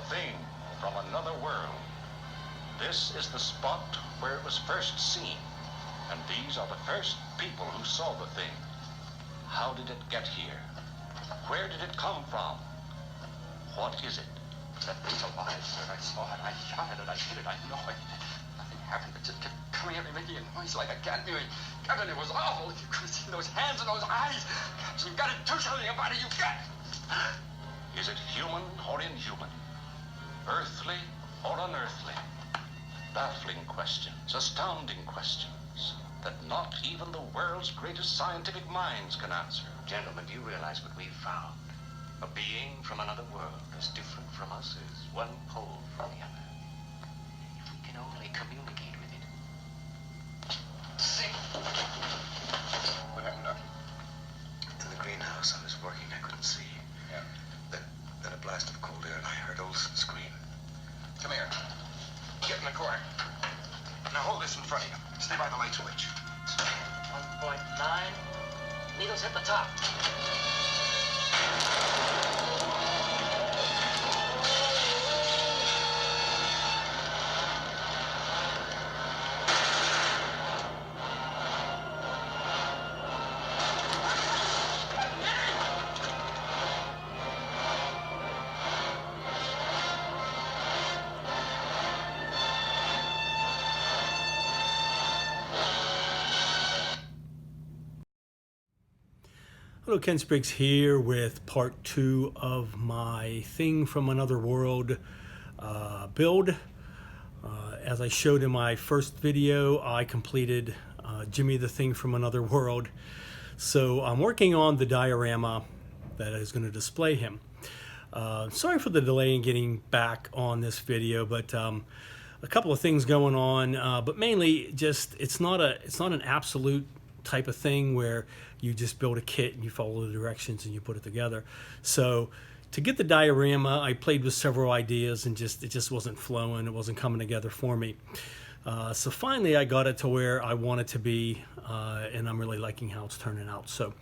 thing from another world. This is the spot where it was first seen, and these are the first people who saw the thing. How did it get here? Where did it come from? What is it? That thing's alive, sir. I saw it. I shot at it. I hit it. I know it. Nothing happened. It just kept coming at me, making a noise like a cat mewing. Captain, it was awful. You could have seen those hands and those eyes. Captain, you've got to do something about it. You've got... Is it human or inhuman? Earthly or unearthly? Baffling questions, astounding questions that not even the world's greatest scientific minds can answer. Gentlemen, do you realize what we've found? A being from another world as different from us as one pole from the other. If we can only communicate with it. See? What happened, Doctor? In the greenhouse, I was working, I couldn't see. Yeah. Then a blast of cold air, and I heard Olson scream. Come here. Get in the corner. Now hold this in front of you. Stay by the light switch. 1.9. Needles hit the top. Hello, Ken Spriggs here with part 2 of my Thing from Another World build. As I showed in my first video, I completed Jimmy the Thing from Another World. So I'm working on the diorama that is going to display him. Sorry for the delay in getting back on this video, but a couple of things going on, but mainly just it's not an absolute type of thing where you just build a kit and you follow the directions and you put it together. So to get the diorama, I played with several ideas and it just wasn't flowing. It wasn't coming together for me. So finally I got it to where I want it to be, and I'm really liking how it's turning out. So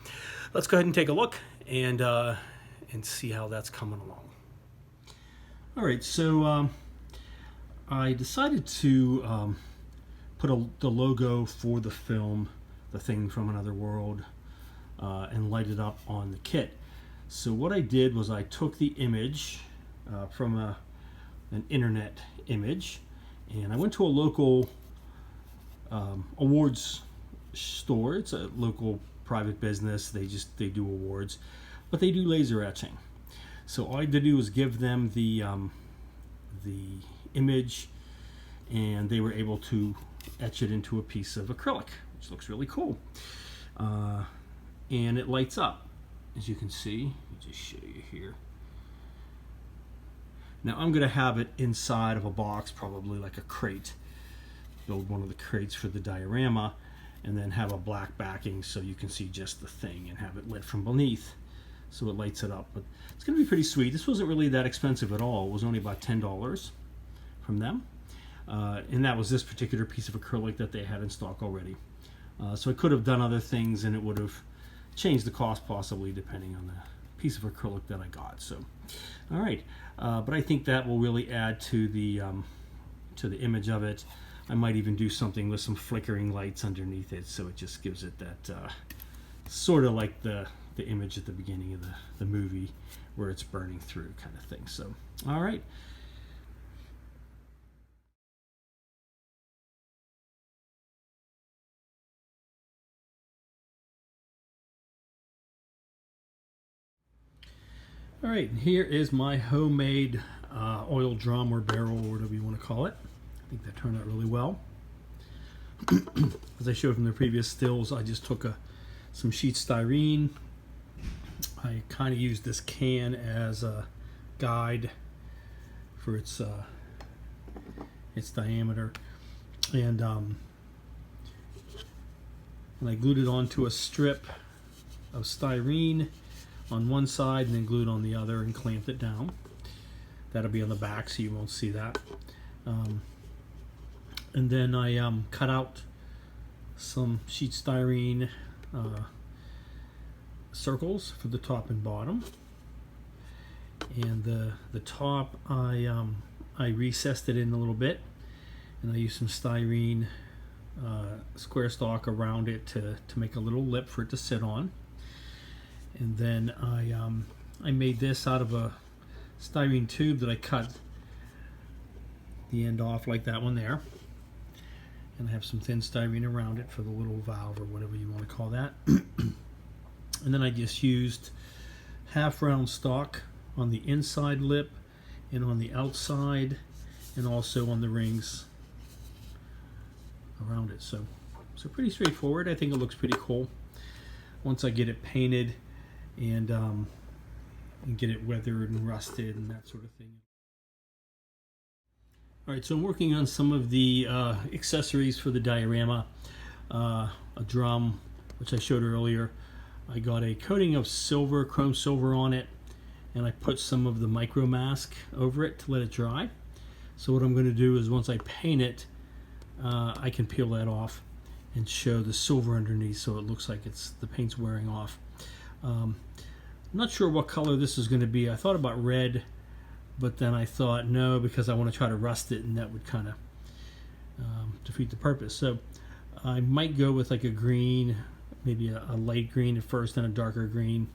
let's go ahead and take a look and see how that's coming along. All right, so I decided to put the logo for the film, The Thing from Another World, and light it up on the kit. So what I did was I took the image from an internet image, and I went to a local awards store. It's a local private business. They do awards, but they do laser etching. So all I had to do was give them the image, and they were able to etch it into a piece of acrylic, which looks really cool. And it lights up, as you can see. Let me just show you here. Now I'm going to have it inside of a box, probably like a crate. Build one of the crates for the diorama, and then have a black backing so you can see just the thing, and have it lit from beneath so it lights it up. But it's going to be pretty sweet. This wasn't really that expensive at all. It was only about $10 from them. And that was this particular piece of acrylic that they had in stock already. So I could have done other things and it would have changed the cost possibly depending on the piece of acrylic that I got. So, all right, but I think that will really add to the image of it. I might even do something with some flickering lights underneath it, so it just gives it that sort of like the image at the beginning of the movie where it's burning through kind of thing. So, all right. All right, and here is my homemade oil drum or barrel, or whatever you want to call it. I think that turned out really well. As I showed from the previous stills, I just took some sheet styrene. I kind of used this can as a guide for its diameter, and I glued it onto a strip of styrene on one side and then glued on the other and clamped it down. That'll be on the back so you won't see that. And then I cut out some sheet styrene circles for the top and bottom, And the top, I recessed it in a little bit, and I used some styrene square stock around it to make a little lip for it to sit on. And then I made this out of a styrene tube that I cut the end off like that one there, and I have some thin styrene around it for the little valve or whatever you want to call that. And then I just used half round stock on the inside lip and on the outside, and also on the rings around it. So pretty straightforward. I think it looks pretty cool once I get it painted and get it weathered and rusted and that sort of thing. Alright, so I'm working on some of the accessories for the diorama. A drum, which I showed earlier. I got a coating of silver, chrome silver on it, and I put some of the micro mask over it to let it dry. So what I'm going to do is once I paint it, I can peel that off and show the silver underneath, so it looks like the paint's wearing off. I'm not sure what color this is going to be. I thought about red, but then I thought no, because I want to try to rust it, and that would kind of defeat the purpose. So I might go with like a green, maybe a light green at first, then a darker green,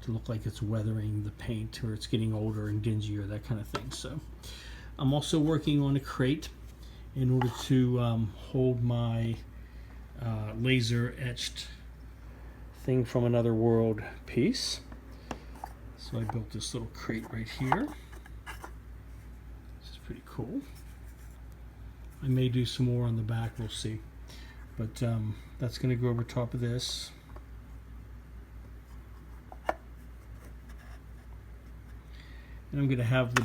to look like it's weathering the paint or it's getting older and dingier, that kind of thing. So I'm also working on a crate in order to hold my laser etched thing from another world piece. So I built this little crate right here. This is pretty cool. I may do some more on the back, we'll see. But that's going to go over top of this. And I'm going to have the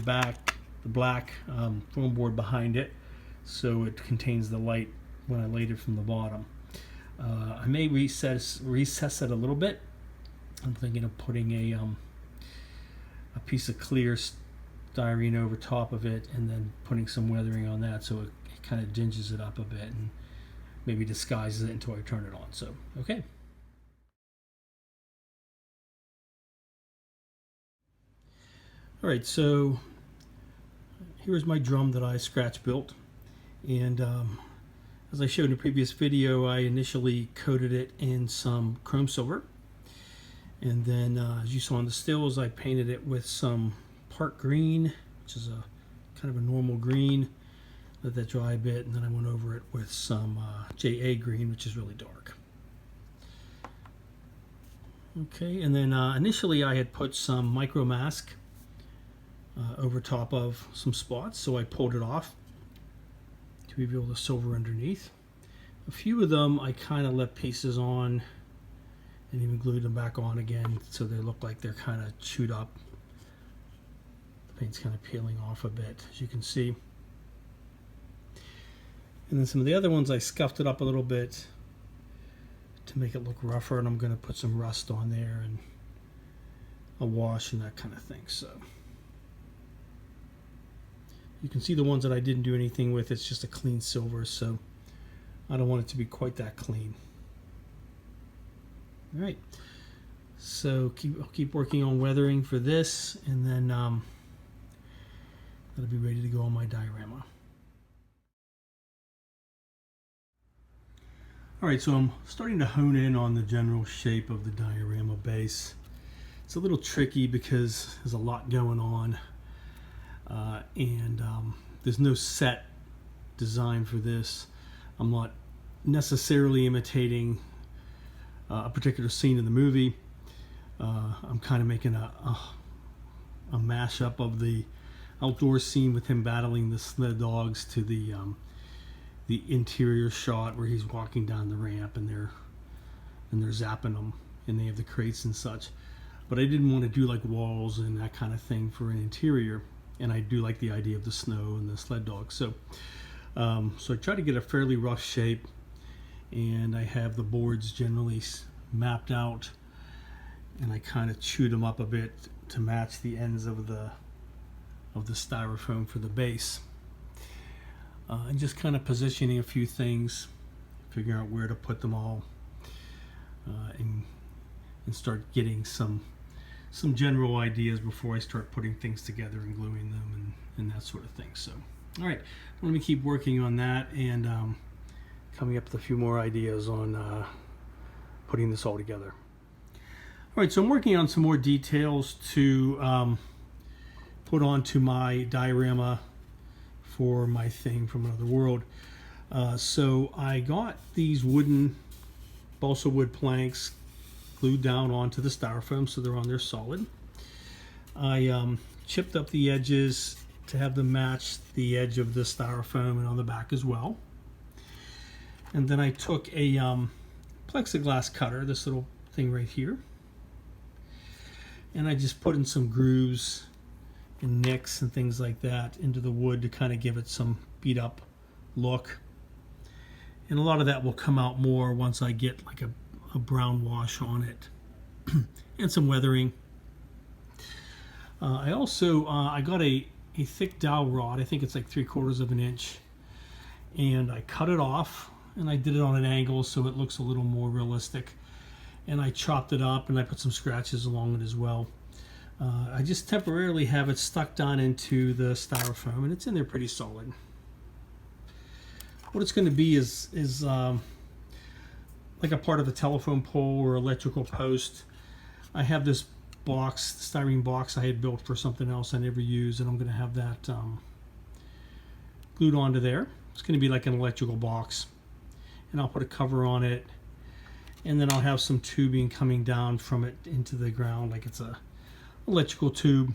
black foam board behind it, so it contains the light when I laid it from the bottom. I may recess it a little bit. I'm thinking of putting a piece of clear styrene over top of it, and then putting some weathering on that, so it kind of dinges it up a bit and maybe disguises it until I turn it on. So, okay. All right, so here's my drum that I scratch built, and as I showed in a previous video, I initially coated it in some chrome silver, and then as you saw on the stills, I painted it with some part green, which is a kind of a normal green. Let that dry a bit, and then I went over it with some JA green, which is really dark. Okay, and then initially I had put some micro mask over top of some spots, so I pulled it off to reveal the silver underneath. A few of them I kind of left pieces on and even glued them back on again, so they look like they're kind of chewed up. The paint's kind of peeling off a bit, as you can see. And then some of the other ones I scuffed it up a little bit to make it look rougher, and I'm going to put some rust on there and a wash and that kind of thing. So you can see the ones that I didn't do anything with, it's just a clean silver, so I don't want it to be quite that clean. All right, so I'll keep working on weathering for this, and then that'll be ready to go on my diorama. Alright, so I'm starting to hone in on the general shape of the diorama base. It's a little tricky because there's a lot going on, and there's no set design for this. I'm not necessarily imitating a particular scene in the movie. I'm kind of making a mashup of the outdoor scene with him battling the sled dogs to the interior shot where he's walking down the ramp and they're zapping them, and they have the crates and such. But I didn't want to do like walls and that kind of thing for an interior, and I do like the idea of the snow and the sled dogs. So I try to get a fairly rough shape, and I have the boards generally mapped out, and I kind of chewed them up a bit to match the ends of the styrofoam for the base. And just kind of positioning a few things, figuring out where to put them all, and start getting some some general ideas before I start putting things together and gluing them and that sort of thing. So, all right, let me keep working on that and coming up with a few more ideas on putting this all together. All right, so I'm working on some more details to put onto my diorama for my thing from another world. So I got these wooden balsa wood planks glued down onto the styrofoam so they're on there solid. I chipped up the edges to have them match the edge of the styrofoam and on the back as well. And then I took a plexiglass cutter, this little thing right here, and I just put in some grooves and nicks and things like that into the wood to kind of give it some beat up look. And a lot of that will come out more once I get like a brown wash on it and some weathering. I also I got a thick dowel rod. I think it's like 3/4 of an inch, and I cut it off and I did it on an angle so it looks a little more realistic, and I chopped it up and I put some scratches along it as well. I just temporarily have it stuck down into the styrofoam, and it's in there pretty solid. What it's going to be is like a part of a telephone pole or electrical post. I have this box, styrene box I had built for something else I never used, and I'm going to have that glued onto there. It's going to be like an electrical box, and I'll put a cover on it, and then I'll have some tubing coming down from it into the ground like it's a electrical tube,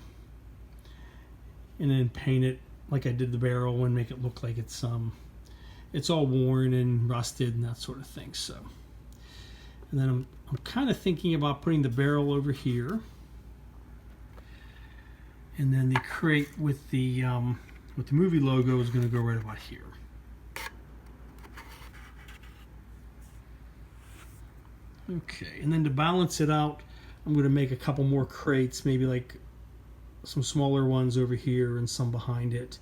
and then paint it like I did the barrel and make it look like it's all worn and rusted and that sort of thing. So, and then I'm kind of thinking about putting the barrel over here, and then the crate with the movie logo is going to go right about here. Okay, and then to balance it out, I'm going to make a couple more crates, maybe like some smaller ones over here and some behind it.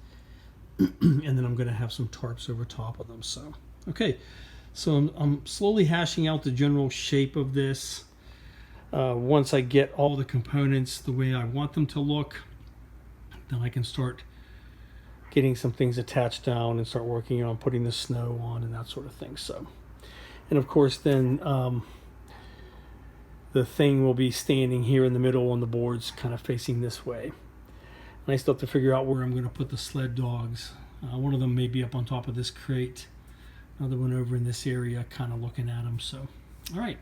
And then I'm going to have some tarps over top of them. So, okay, so I'm slowly hashing out the general shape of this. Once I get all the components the way I want them to look, then I can start getting some things attached down and start working on putting the snow on and that sort of thing. So, and of course then the thing will be standing here in the middle on the boards kind of facing this way. And I still have to figure out where I'm going to put the sled dogs. One of them may be up on top of this crate. Another one over in this area kind of looking at them. So, all right.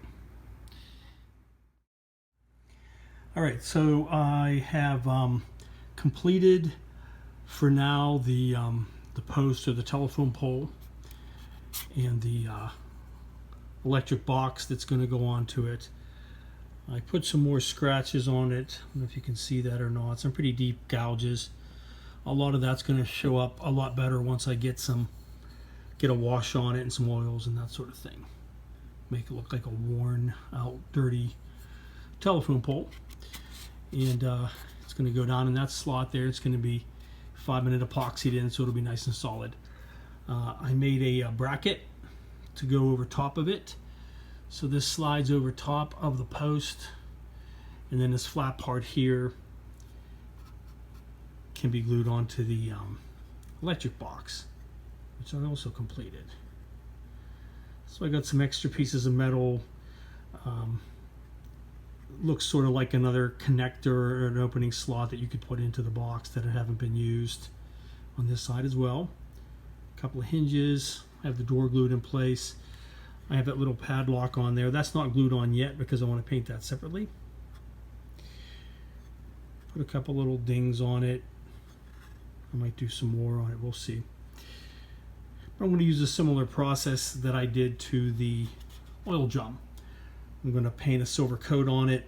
All right, so I have completed for now the post or the telephone pole and the electric box that's going to go onto it. I put some more scratches on it. I don't know if you can see that or not. Some pretty deep gouges. A lot of that's going to show up a lot better once I get a wash on it and some oils and that sort of thing. Make it look like a worn out, dirty telephone pole. And it's going to go down in that slot there. It's going to be 5-minute epoxied in, so it'll be nice and solid. I made a bracket to go over top of it. So this slides over top of the post, and then this flat part here can be glued onto the electric box, which I also completed. So I got some extra pieces of metal. Looks sort of like another connector or an opening slot that you could put into the box that haven't been used on this side as well. A couple of hinges. I have the door glued in place. I have that little padlock on there. That's not glued on yet because I want to paint that separately. Put a couple little dings on it. I might do some more on it. We'll see. But I'm going to use a similar process that I did to the oil drum. I'm going to paint a silver coat on it.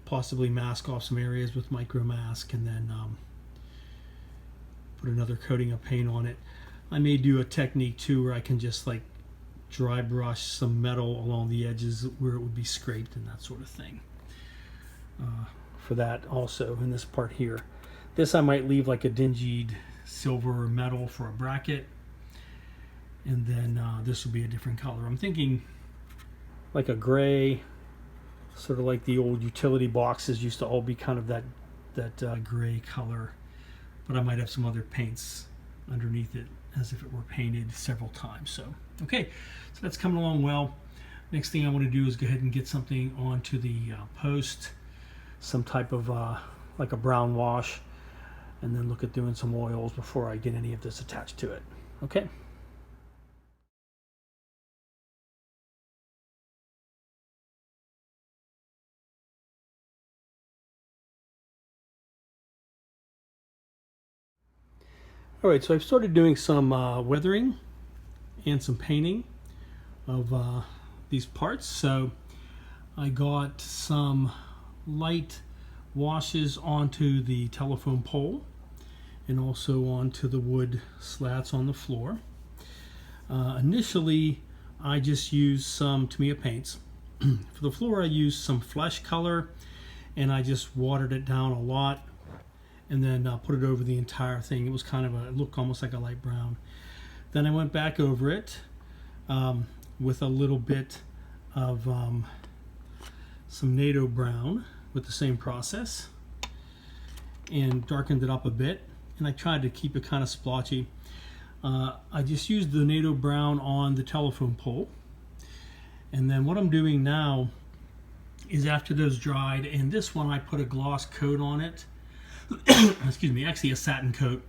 Possibly mask off some areas with micro mask, and then put another coating of paint on it. I may do a technique too where I can just like dry brush some metal along the edges where it would be scraped and that sort of thing. For that also in this part here. This I might leave like a dingied silver or metal for a bracket, and then this will be a different color. I'm thinking like a gray Sort of like the old utility boxes used to all be kind of that gray color, but I might have some other paints underneath it as if it were painted several times. So okay, so that's coming along well. Next thing I want to do is go ahead and get something onto the post, some type of like a brown wash, and then look at doing some oils before I get any of this attached to it. Okay. All right, so I've started doing some weathering and some painting of these parts. So I got some light washes onto the telephone pole and also onto the wood slats on the floor. Initially, I just used some Tamiya paints. For the floor, I used some flesh color, and I just watered it down a lot, and then put it over the entire thing. It was kind of it looked almost like a light brown. Then I went back over it with a little bit of some NATO brown with the same process, and darkened it up a bit, and I tried to keep it kind of splotchy. I just used the NATO brown on the telephone pole, and then what I'm doing now is after those dried, and this one I put a gloss coat on it, excuse me, actually a satin coat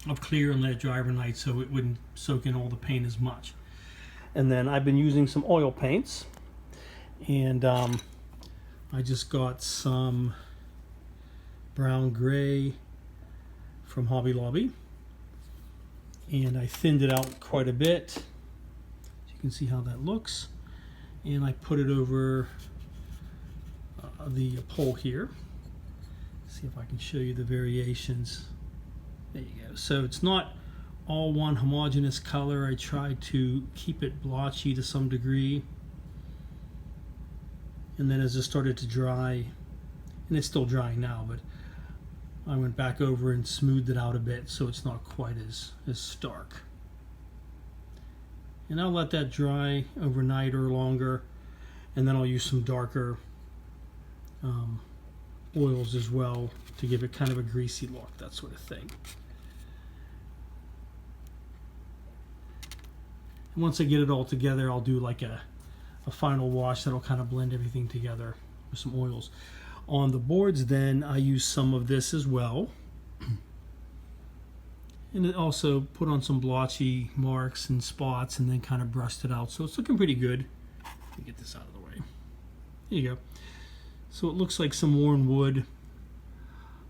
of clear, and let it dry overnight so it wouldn't soak in all the paint as much. And then I've been using some oil paints, and I just got some brown gray from Hobby Lobby, and I thinned it out quite a bit so you can see how that looks, and I put it over the pole here. See if I can show you the variations. There you go. So it's not all one homogeneous color. I tried to keep it blotchy to some degree, and then as it started to dry, and it's still drying now, but I went back over and smoothed it out a bit so it's not quite as stark. And I'll let that dry overnight or longer, and then I'll use some darker oils as well to give it kind of a greasy look, that sort of thing. And once I get it all together, I'll do like a final wash that'll kind of blend everything together with some oils. On the boards then, I use some of this as well, and it also put on some blotchy marks and spots, and then kind of brushed it out, so it's looking pretty good. Let me get this out of the way. There you go. So it looks like some worn wood.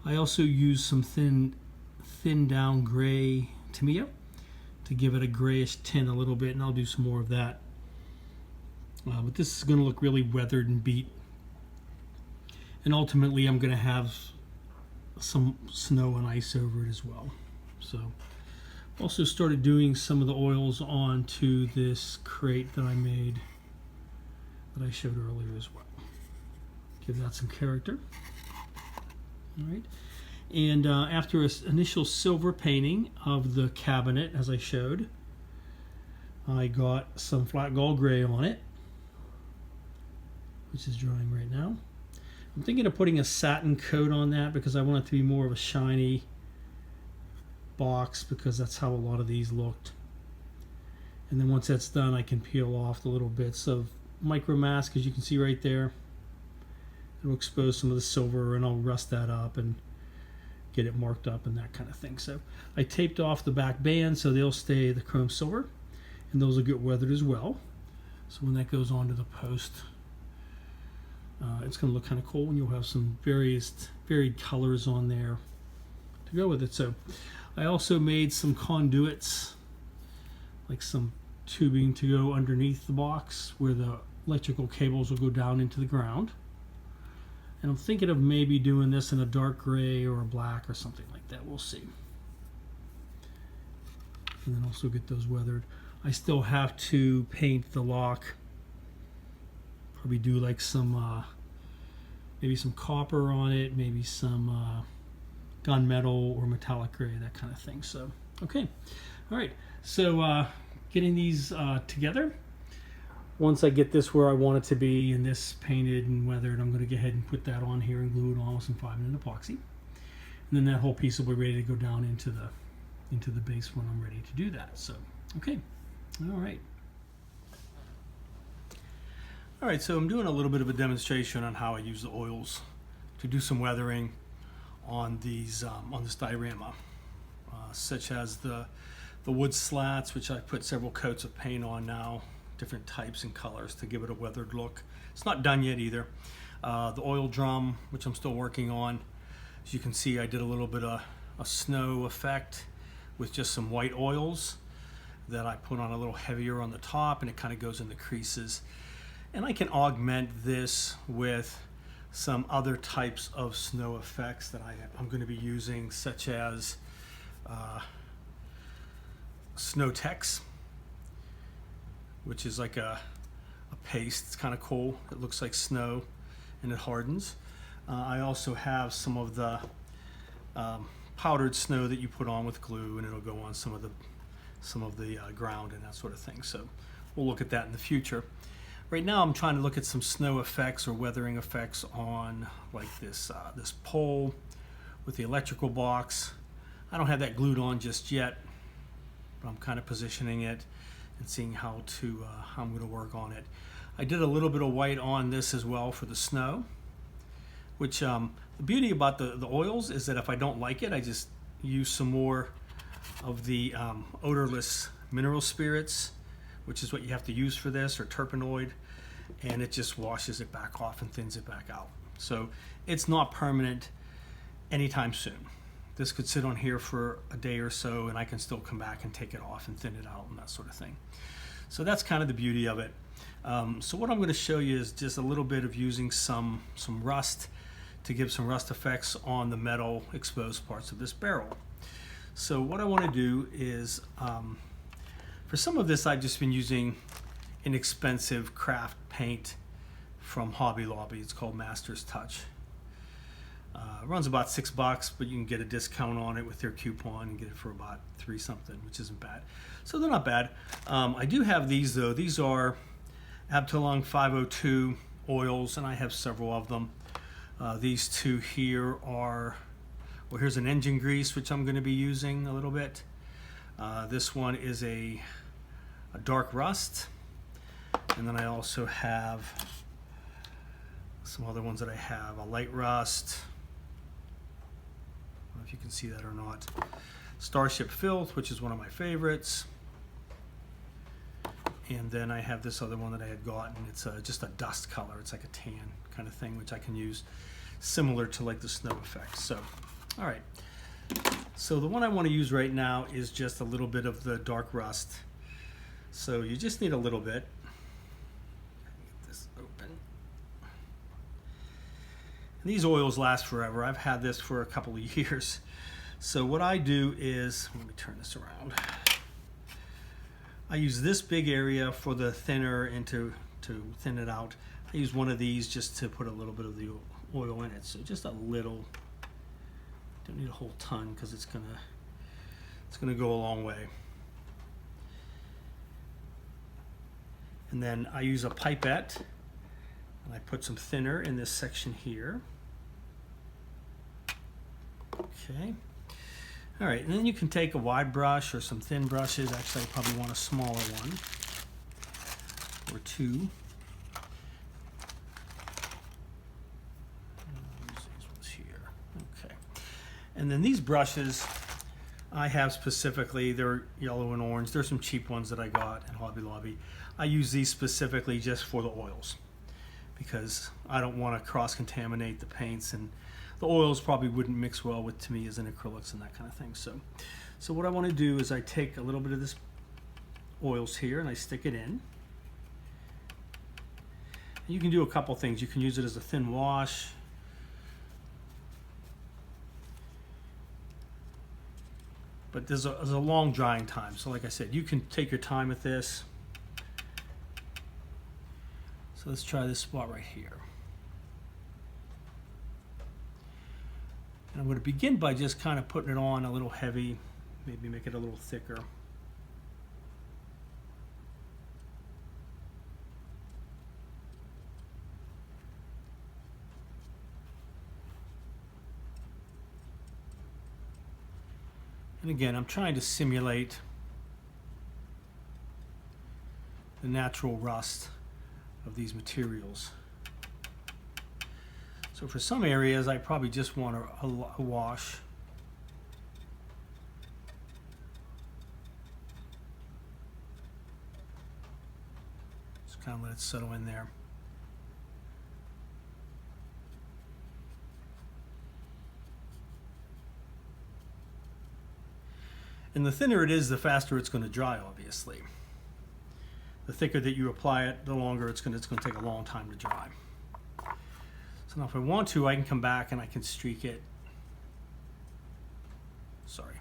I also use some thin down gray Tamiya to give it a grayish tint a little bit, and I'll do some more of that. But this is going to look really weathered and beat. And ultimately I'm going to have some snow and ice over it as well. So also started doing some of the oils onto this crate that I made that I showed earlier as well. Give that some character. All right. And after an initial silver painting of the cabinet, as I showed, I got some flat gold gray on it, which is drying right now. I'm thinking of putting a satin coat on that because I want it to be more of a shiny box, because that's how a lot of these looked. And then once that's done, I can peel off the little bits of micro mask, as you can see right there. It'll expose some of the silver, and I'll rust that up and get it marked up and that kind of thing. So I taped off the back band so they'll stay the chrome silver, and those will get weathered as well. So when that goes onto the post, it's going to look kind of cool, and you'll have some varied colors on there to go with it. So I also made some conduits, like some tubing to go underneath the box where the electrical cables will go down into the ground. And I'm thinking of maybe doing this in a dark gray or a black or something like that. We'll see. And then also get those weathered. I still have to paint the lock. Probably do like some, maybe some copper on it, maybe some gunmetal or metallic gray, that kind of thing. So, okay. All right. So getting these together. once I get this where I want it to be and this painted and weathered, I'm going to go ahead and put that on here and glue it on with some 5-minute epoxy. And then that whole piece will be ready to go down into the base when I'm ready to do that. So, okay, all right. All right, so I'm doing a little bit of a demonstration on how I use the oils to do some weathering on these on this diorama, such as the wood slats, which I put several coats of paint on now, different types and colors to give it a weathered look. It's not done yet either. The oil drum, which I'm still working on. As you can see, I did a little bit of a snow effect with just some white oils that I put on a little heavier on the top, and it kind of goes in the creases. And I can augment this with some other types of snow effects that I'm going to be using, such as Snow Tex, which is like a paste. It's kind of cool. It looks like snow and it hardens. I also have some of the powdered snow that you put on with glue, and it'll go on some of the ground and that sort of thing. So we'll look at that in the future. Right now I'm trying to look at some snow effects or weathering effects on like this pole with the electrical box. I don't have that glued on just yet, but I'm kind of positioning it and seeing how I'm going to work on it. I did a little bit of white on this as well for the snow, which the beauty about the oils is that if I don't like it, I just use some more of the odorless mineral spirits, which is what you have to use for this, or terpenoid, and it just washes it back off and thins it back out. So it's not permanent anytime soon. This could sit on here for a day or so, and I can still come back and take it off and thin it out and that sort of thing. So that's kind of the beauty of it. So what I'm going to show you is just a little bit of using some rust to give some rust effects on the metal exposed parts of this barrel. So what I want to do is, for some of this I've just been using inexpensive craft paint from Hobby Lobby. It's called Master's Touch. It runs about $6, but you can get a discount on it with their coupon and get it for about $3 something, which isn't bad. So they're not bad. I do have these though. These are Abteilung 502 oils, and I have several of them. These two here are, well, here's an engine grease, which I'm going to be using a little bit. This one is a dark rust, and then I also have some other ones that I have, a light rust. I don't know if you can see that or not. Starship Filth, which is one of my favorites. And then I have this other one that I had gotten. It's just a dust color. It's like a tan kind of thing, which I can use similar to like the snow effect. So, all right. So the one I want to use right now is just a little bit of the dark rust. So you just need a little bit. Get this open. And these oils last forever. I've had this for a couple of years. So what I do is, let me turn this around. I use this big area for the thinner and to thin it out. I use one of these just to put a little bit of the oil in it. So just a little. Don't need a whole ton because it's gonna go a long way. And then I use a pipette and I put some thinner in this section here. Okay. All right, and then you can take a wide brush or some thin brushes. Actually, I probably want a smaller one or two. These ones here. Okay. And then these brushes I have specifically, they're yellow and orange. There's some cheap ones that I got at Hobby Lobby. I use these specifically just for the oils because I don't want to cross-contaminate the paints, and the oils probably wouldn't mix well with, to me, as in acrylics and that kind of thing. So what I want to do is I take a little bit of this oils here and I stick it in. And you can do a couple things. You can use it as a thin wash. But there's a long drying time. So like I said, you can take your time with this. So let's try this spot right here. And I'm going to begin by just kind of putting it on a little heavy, maybe make it a little thicker. And again, I'm trying to simulate the natural rust of these materials. So for some areas, I probably just want a wash. Just kind of let it settle in there. And the thinner it is, the faster it's going to dry, obviously. The thicker that you apply it, the longer it's going to take a long time to dry. So now if I want to, I can come back and I can streak it. Sorry.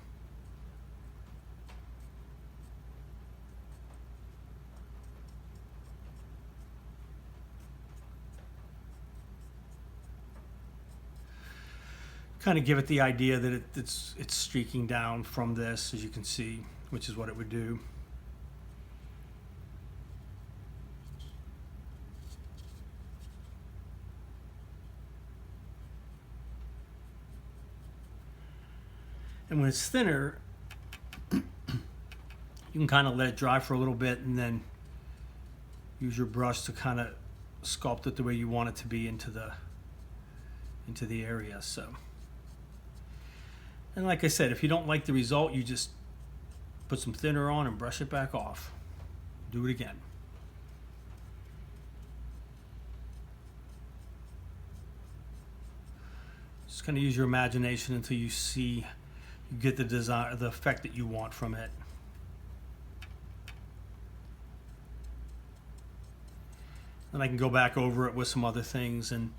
Kind of give it the idea that it's streaking down from this, as you can see, which is what it would do. And when it's thinner, you can kind of let it dry for a little bit and then use your brush to kind of sculpt it the way you want it to be into the area. So, and like I said, if you don't like the result, you just put some thinner on and brush it back off. Do it again. Just kind of use your imagination until you see, you get the design, the effect that you want from it. And I can go back over it with some other things and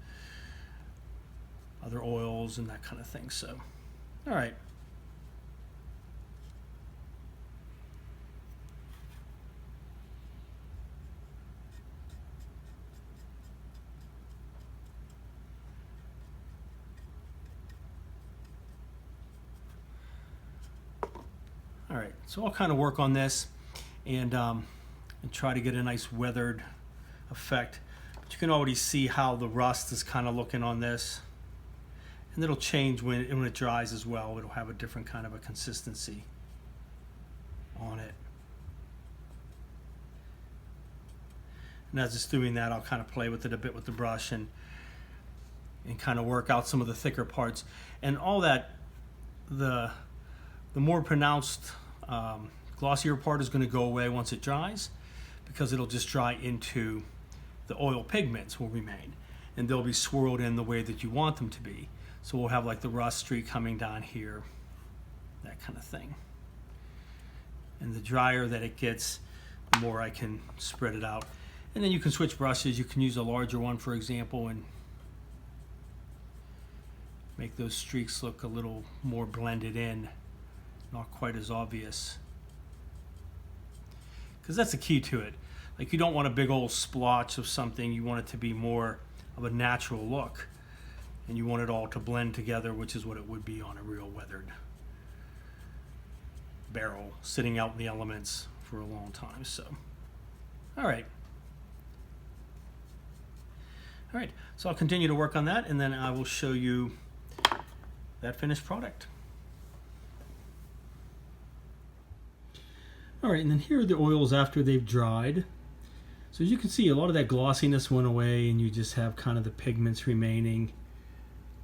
other oils and that kind of thing. So, all right. All right, so I'll kind of work on this and try to get a nice weathered effect. But you can already see how the rust is kind of looking on this. And it'll change when it dries as well. It'll have a different kind of a consistency on it. And as it's doing that, I'll kind of play with it a bit with the brush and kind of work out some of the thicker parts. And all that, the more pronounced glossier part is going to go away once it dries, because it'll just dry into the oil pigments will remain, and they'll be swirled in the way that you want them to be. So we'll have like the rust streak coming down here, that kind of thing. And the drier that it gets, the more I can spread it out. And then you can switch brushes. You can use a larger one, for example, and make those streaks look a little more blended in, not quite as obvious. Because that's the key to it. Like, you don't want a big old splotch of something. You want it to be more of a natural look. And you want it all to blend together, which is what it would be on a real weathered barrel sitting out in the elements for a long time. So, all right. All right, so I'll continue to work on that, and then I will show you that finished product. All right, and then here are the oils after they've dried. So as you can see, a lot of that glossiness went away, and you just have kind of the pigments remaining,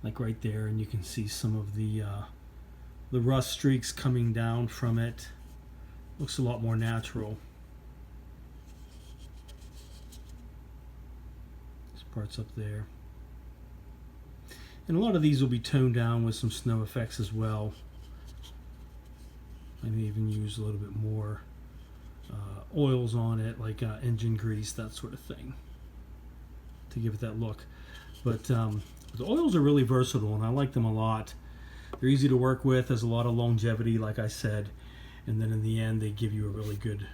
like right there, and you can see some of the rust streaks coming down from it. Looks a lot more natural. This part's up there. And a lot of these will be toned down with some snow effects as well. I may even use a little bit more oils on it, like engine grease, that sort of thing, to give it that look. But the oils are really versatile, and I like them a lot. They're easy to work with. There's a lot of longevity, like I said, and then in the end they give you a really good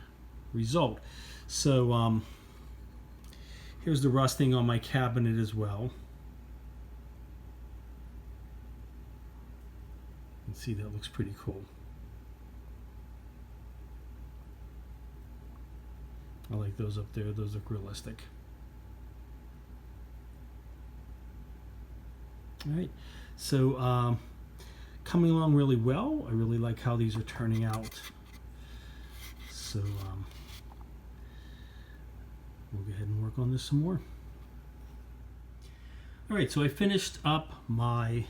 result. So here's the rusting on my cabinet as well. You can see that looks pretty cool. I like those up there. Those look realistic. All right, so coming along really well. I really like how these are turning out. So we'll go ahead and work on this some more. All right, so I finished up my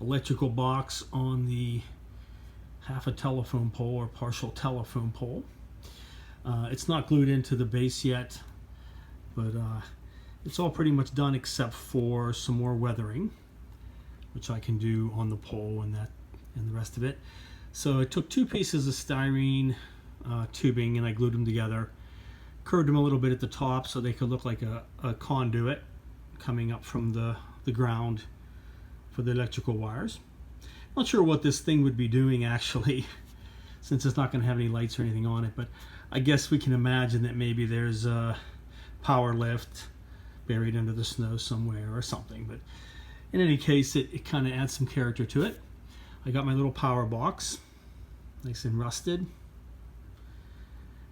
electrical box on the half a telephone pole or partial telephone pole. It's not glued into the base yet, but it's all pretty much done except for some more weathering, which I can do on the pole and the rest of it. So I took 2 pieces of styrene tubing and I glued them together, curved them a little bit at the top so they could look like a conduit coming up from the ground for the electrical wires. Not sure what this thing would be doing actually, since it's not going to have any lights or anything on it, but I guess we can imagine that maybe there's a power lift buried under the snow somewhere or something. But in any case, it kind of adds some character to it. I got my little power box, nice and rusted.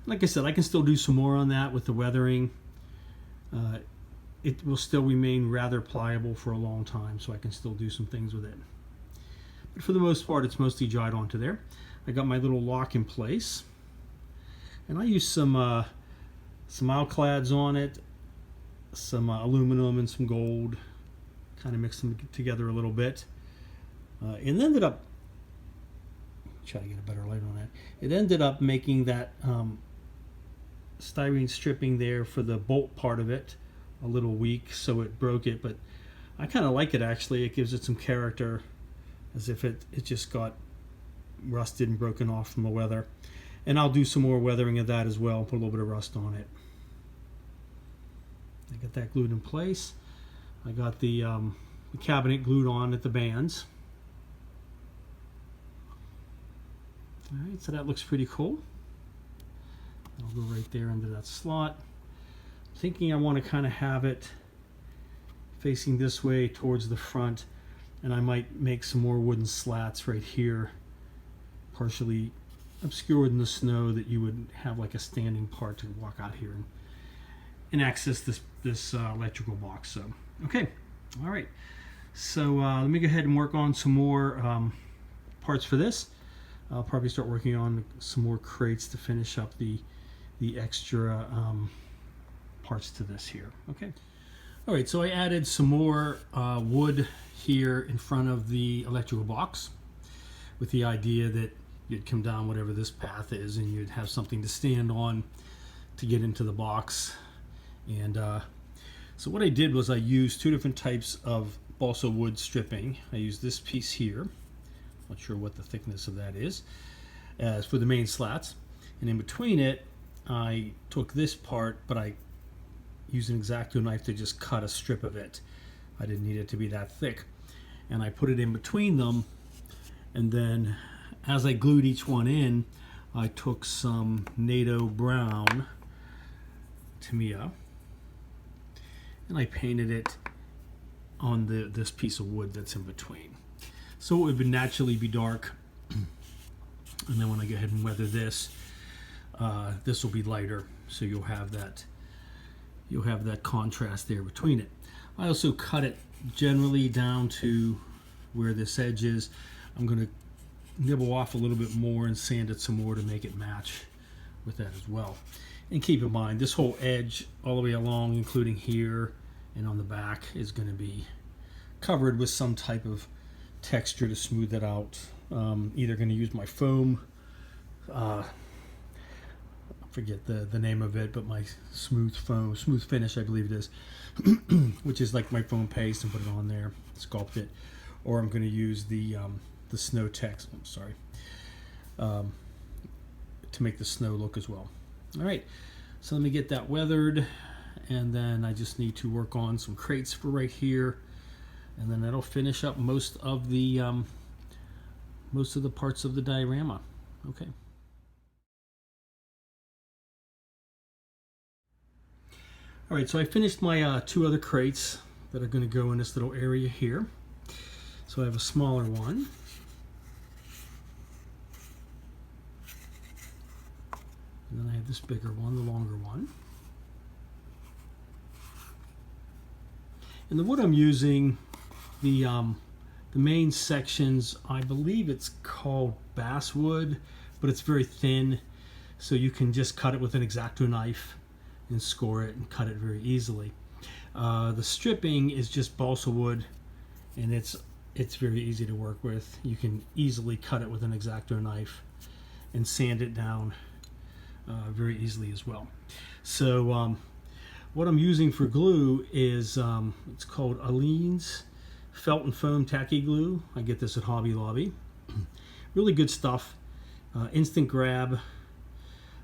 Like I said, I can still do some more on that with the weathering. It will still remain rather pliable for a long time, so I can still do some things with it. But for the most part, it's mostly dried onto there. I got my little lock in place, and I used some alclads on it, some aluminum and some gold, kind of mixed them together a little bit. It ended up, try to get a better light on that. It ended up making that styrene stripping there for the bolt part of it a little weak, so it broke it, but I kind of like it actually. It gives it some character, as if it just got rusted and broken off from the weather. And I'll do some more weathering of that as well, put a little bit of rust on it. I got that glued in place. I got the cabinet glued on at the bands. Alright, so that looks pretty cool. I'll go right there into that slot. Thinking I want to kind of have it facing this way towards the front, and I might make some more wooden slats right here, partially obscured in the snow, that you would have like a standing part to walk out here and access this electrical box. So okay, all right, so let me go ahead and work on some more parts for this. I'll probably start working on some more crates to finish up the extra parts to this here. Okay. All right, so I added some more wood here in front of the electrical box with the idea that you'd come down whatever this path is and you'd have something to stand on to get into the box. And so what I did was I used 2 different types of balsa wood stripping. I used this piece here, not sure what the thickness of that is, as for the main slats, and in between it I took this part, but I used an X-Acto knife to just cut a strip of it. I didn't need it to be that thick, and I put it in between them, and then as I glued each one in, I took some NATO brown Tamiya and I painted it on this piece of wood that's in between, so it would naturally be dark. And then when I go ahead and weather this, this will be lighter, so you'll have that contrast there between it. I also cut it generally down to where this edge is. I'm going to nibble off a little bit more and sand it some more to make it match with that as well. And keep in mind, this whole edge all the way along, including here and on the back, is going to be covered with some type of texture to smooth it out. Either going to use my foam, I forget the name of it, but my smooth finish, I believe it is, which is like my foam paste, and put it on there, sculpt it, or I'm going to use the snow text. I'm sorry, to make the snow look as well. All right, so let me get that weathered, and then I just need to work on some crates for right here, and then that'll finish up most of the parts of the diorama. Okay. All right, so I finished my 2 other crates that are going to go in this little area here. So I have a smaller one, and then I have this bigger one, the longer one. And the wood I'm using, the The main sections, I believe it's called basswood, but it's very thin, so you can just cut it with an X-Acto knife and score it and cut it very easily. The stripping is just balsa wood, and it's very easy to work with. You can easily cut it with an X-Acto knife and sand it down very easily as well. So what I'm using for glue is it's called Aleene's Felt and Foam Tacky Glue. I get this at Hobby Lobby. Really good stuff. Instant grab.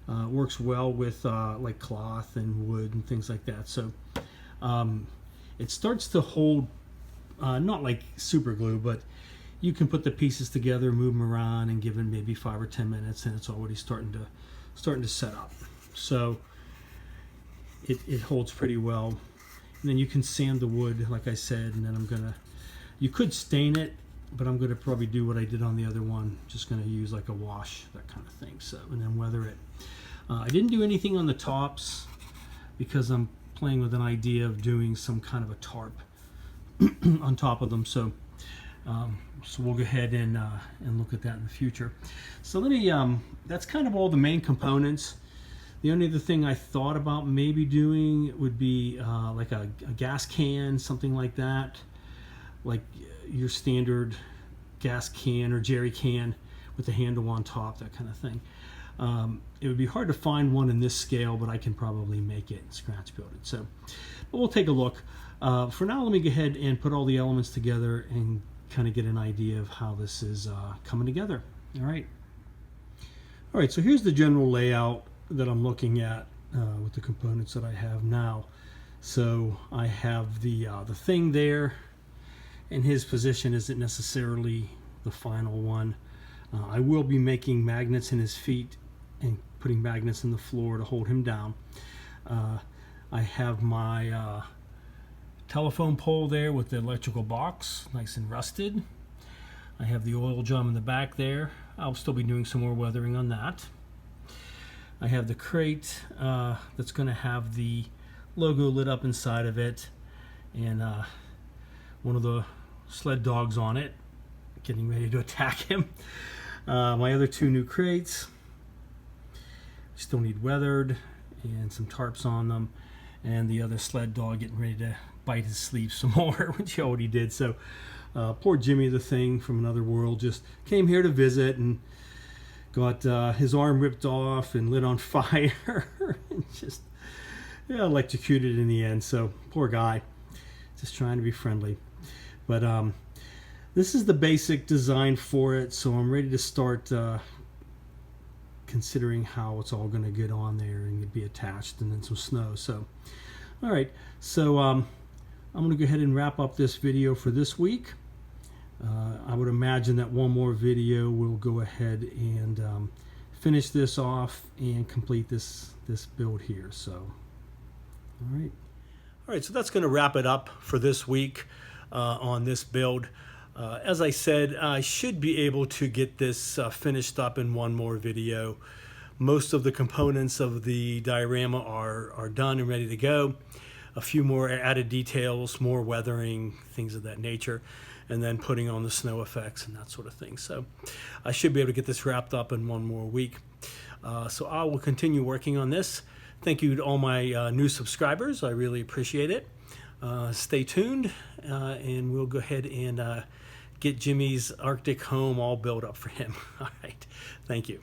Works well with like cloth and wood and things like that. So it starts to hold, not like super glue, but you can put the pieces together, move them around, and give it maybe 5 or 10 minutes, and it's already starting to set up. So it holds pretty well. And then you can sand the wood, like I said, and then you could stain it, but I'm gonna probably do what I did on the other one. Just gonna use like a wash, that kind of thing. So, and then weather it. I didn't do anything on the tops because I'm playing with an idea of doing some kind of a tarp on top of them. So, so we'll go ahead and look at that in the future. So let me. That's kind of all the main components. The only other thing I thought about maybe doing would be like a gas can, something like that, like your standard gas can or jerry can with the handle on top, that kind of thing. It would be hard to find one in this scale, but I can probably make it and scratch build it. So, but we'll take a look. For now, let me go ahead and put all the elements together and kind of get an idea of how this is coming together. All right. All right, so here's the general layout that I'm looking at with the components that I have now. So I have the thing there, and his position isn't necessarily the final one. I will be making magnets in his feet and putting magnets in the floor to hold him down. I have my telephone pole there with the electrical box, nice and rusted. I have the oil drum in the back there. I'll still be doing some more weathering on that. I have the crate that's going to have the logo lit up inside of it, and one of the sled dogs on it, getting ready to attack him. My other 2 new crates still need weathered, and some tarps on them, and the other sled dog getting ready to bite his sleeve some more, which he already did. So poor Jimmy the Thing from another world just came here to visit and got his arm ripped off and lit on fire and just electrocuted in the end. So poor guy, just trying to be friendly. But this is the basic design for it, so I'm ready to start considering how it's all going to get on there and be attached, and then some snow. So all right, so I'm going to go ahead and wrap up this video for this week. I would imagine that one more video will go ahead and finish this off and complete this build here. So all right, so that's going to wrap it up for this week on this build. As I said, I should be able to get this finished up in one more video. Most of the components of the diorama are done and ready to go. A few more added details, more weathering, things of that nature, and then putting on the snow effects and that sort of thing. So I should be able to get this wrapped up in one more week. So I will continue working on this. Thank you to all my new subscribers. I really appreciate it. Stay tuned, and we'll go ahead and get Jimmy's Arctic home all built up for him. All right. Thank you.